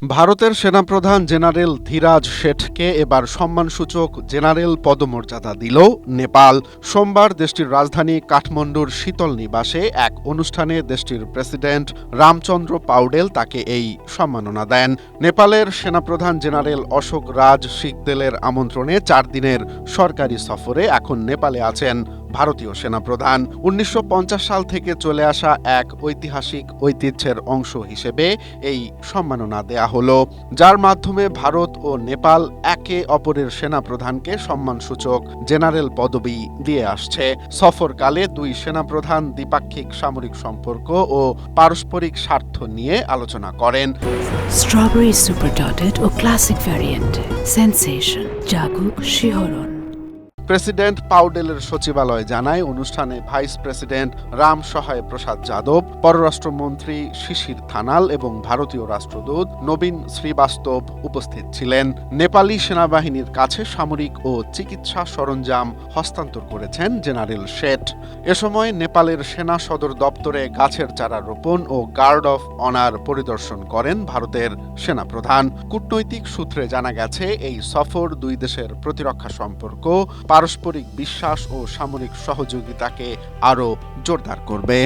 ভারতের সেনাপ্রধান জেনারেল ধীরাজ শেঠকে এবার সম্মানসূচক জেনারেল পদমর্যাদা দিল নেপাল। সোমবার দেশটির রাজধানী কাঠমান্ডুর শীতল নিবাসে এক অনুষ্ঠানে দেশটির প্রেসিডেন্ট রামচন্দ্র পাউডেল তাকে এই সম্মাননা দেন। নেপালের সেনাপ্রধান জেনারেল অশোক রাজ সিকদেলের আমন্ত্রণে ৪ দিনের সরকারি সফরে এখন নেপালে আছেন ভারতীয় সেনাপ্রধান। ১৯৫০ সাল থেকে চলে আসা এক ঐতিহাসিক ঐতিহ্যের অংশ হিসেবে এই সম্মাননা দেয়া হলো, যার মাধ্যমে ভারত ও নেপাল একে অপরের সেনাপ্রধানকে সম্মানসূচক জেনারেল পদবি দিয়ে আসছে। সফরকালে দুই সেনাপ্রধান দ্বিপাক্ষিক সামরিক সম্পর্ক ও পারস্পরিক স্বার্থ নিয়ে আলোচনা করেন। স্ট্রবেরি সুপার ডটেড ও ক্লাসিক ভ্যারিয়েন্টে সেনসেশন জাগুক শিহরণ। প্রেসিডেন্ট পাউডেলের সচিবালয় জানায়, অনুষ্ঠানে ভাইস প্রেসিডেন্ট রাম সহায় প্রসাদ যাদব, পররাষ্ট্রমন্ত্রী শিশির থানাল এবং ভারতীয় রাষ্ট্রদূত নবীন শ্রীবাস্তব উপস্থিত ছিলেন। নেপালি সেনাবাহিনীর কাছে সামরিক ও চিকিৎসা সরঞ্জাম হস্তান্তর করেছেন জেনারেল শেঠ। এ সময় নেপালের সেনা সদর দপ্তরে গাছের চারা রোপণ ও গার্ড অফ অনার পরিদর্শন করেন ভারতের সেনাপ্রধান। কূটনৈতিক সূত্রে জানা গেছে, এই সফর দুই দেশের প্রতিরক্ষা সম্পর্ক, পারস্পরিক বিশ্বাস ও সামরিক সহযোগিতাকে আরও জোরদার করবে।